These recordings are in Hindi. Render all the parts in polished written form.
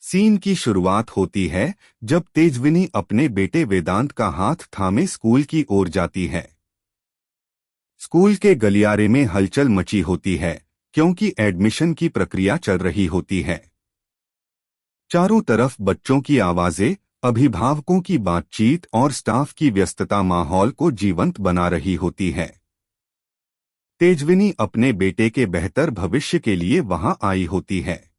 सीन की शुरुआत होती है जब तेजविनी अपने बेटे वेदांत का हाथ थामे स्कूल की ओर जाती है। स्कूल के गलियारे में हलचल मची होती है क्योंकि एडमिशन की प्रक्रिया चल रही होती है। चारों तरफ बच्चों की आवाजें, अभिभावकों की बातचीत और स्टाफ की व्यस्तता माहौल को जीवंत बना रही होती है। तेजविनी अपने बेटे के बेहतर भविष्य के लिए वहां आई होती है।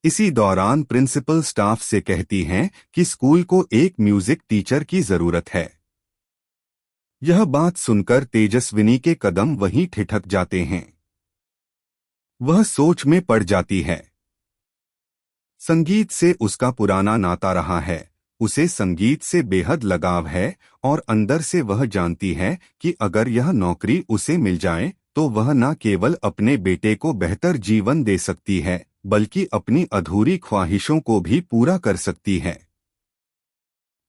इसी दौरान प्रिंसिपल स्टाफ से कहती हैं कि स्कूल को एक म्यूजिक टीचर की जरूरत है। यह बात सुनकर तेजस्विनी के कदम वहीं ठिठक जाते हैं। वह सोच में पड़ जाती है। संगीत से उसका पुराना नाता रहा है, उसे संगीत से बेहद लगाव है और अंदर से वह जानती है कि अगर यह नौकरी उसे मिल जाए तो वह न केवल अपने बेटे को बेहतर जीवन दे सकती है बल्कि अपनी अधूरी ख्वाहिशों को भी पूरा कर सकती है।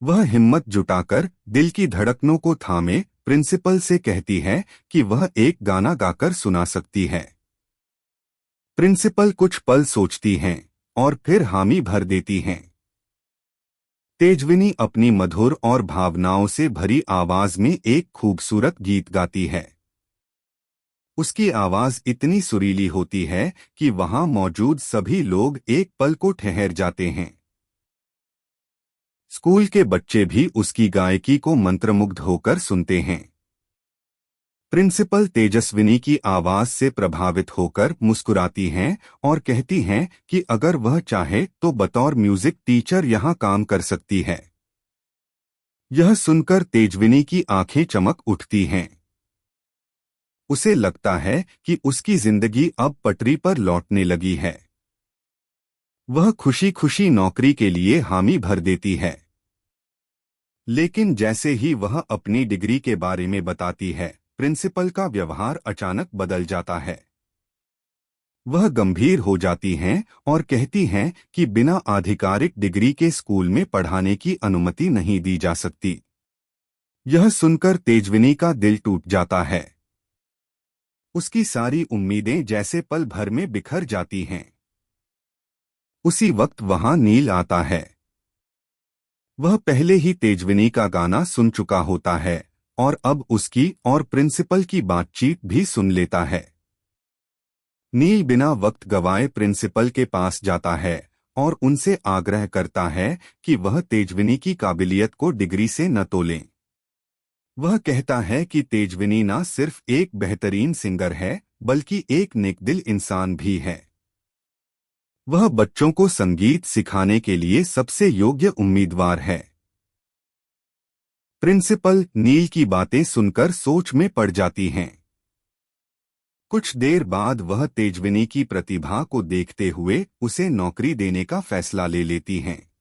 वह हिम्मत जुटाकर दिल की धड़कनों को थामे प्रिंसिपल से कहती है कि वह एक गाना गाकर सुना सकती है। प्रिंसिपल कुछ पल सोचती हैं और फिर हामी भर देती हैं। तेजविनी अपनी मधुर और भावनाओं से भरी आवाज में एक खूबसूरत गीत गाती है। उसकी आवाज इतनी सुरीली होती है कि वहां मौजूद सभी लोग एक पल को ठहर जाते हैं। स्कूल के बच्चे भी उसकी गायकी को मंत्रमुग्ध होकर सुनते हैं। प्रिंसिपल तेजस्विनी की आवाज से प्रभावित होकर मुस्कुराती हैं और कहती हैं कि अगर वह चाहे तो बतौर म्यूजिक टीचर यहां काम कर सकती है। यह सुनकर तेजविनी की आंखें चमक उठती हैं। उसे लगता है कि उसकी जिंदगी अब पटरी पर लौटने लगी है। वह खुशी खुशी नौकरी के लिए हामी भर देती है। लेकिन जैसे ही वह अपनी डिग्री के बारे में बताती है, प्रिंसिपल का व्यवहार अचानक बदल जाता है। वह गंभीर हो जाती हैं और कहती हैं कि बिना आधिकारिक डिग्री के स्कूल में पढ़ाने की अनुमति नहीं दी जा सकती। यह सुनकर तेजविनी का दिल टूट जाता है। उसकी सारी उम्मीदें जैसे पल भर में बिखर जाती हैं। उसी वक्त वहां नील आता है। वह पहले ही तेजविनी का गाना सुन चुका होता है और अब उसकी और प्रिंसिपल की बातचीत भी सुन लेता है। नील बिना वक्त गवाए प्रिंसिपल के पास जाता है और उनसे आग्रह करता है कि वह तेजविनी की काबिलियत को डिग्री से न तोलें। वह कहता है कि तेजविनी न सिर्फ एक बेहतरीन सिंगर है बल्कि एक नेकदिल इंसान भी है। वह बच्चों को संगीत सिखाने के लिए सबसे योग्य उम्मीदवार है। प्रिंसिपल नील की बातें सुनकर सोच में पड़ जाती हैं। कुछ देर बाद वह तेजविनी की प्रतिभा को देखते हुए उसे नौकरी देने का फैसला ले लेती हैं।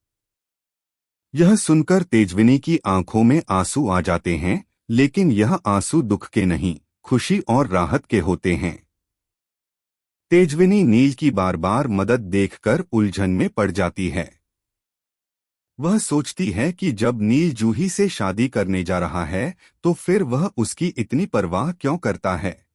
यह सुनकर तेजविनी की आंखों में आंसू आ जाते हैं, लेकिन यह आंसू दुख के नहीं, खुशी और राहत के होते हैं। तेजविनी नील की बार बार मदद देखकर उलझन में पड़ जाती है। वह सोचती है कि जब नील जूही से शादी करने जा रहा है तो फिर वह उसकी इतनी परवाह क्यों करता है।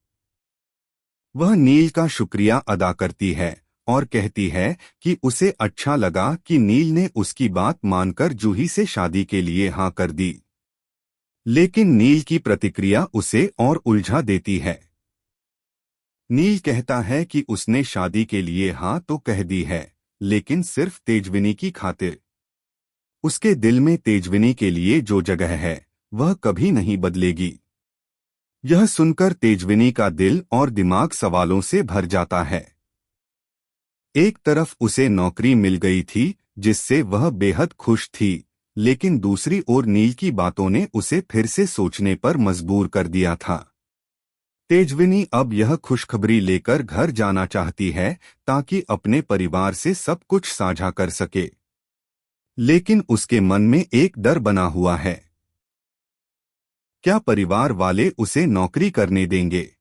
वह नील का शुक्रिया अदा करती है और कहती है कि उसे अच्छा लगा कि नील ने उसकी बात मानकर जूही से शादी के लिए हाँ कर दी। लेकिन नील की प्रतिक्रिया उसे और उलझा देती है। नील कहता है कि उसने शादी के लिए हाँ तो कह दी है, लेकिन सिर्फ तेजविनी की खातिर। उसके दिल में तेजविनी के लिए जो जगह है वह कभी नहीं बदलेगी। यह सुनकर तेजविनी का दिल और दिमाग सवालों से भर जाता है। एक तरफ उसे नौकरी मिल गई थी जिससे वह बेहद खुश थी, लेकिन दूसरी ओर नील की बातों ने उसे फिर से सोचने पर मजबूर कर दिया था। तेजविनी अब यह खुशखबरी लेकर घर जाना चाहती है ताकि अपने परिवार से सब कुछ साझा कर सके। लेकिन उसके मन में एक डर बना हुआ है। क्या परिवार वाले उसे नौकरी करने देंगे?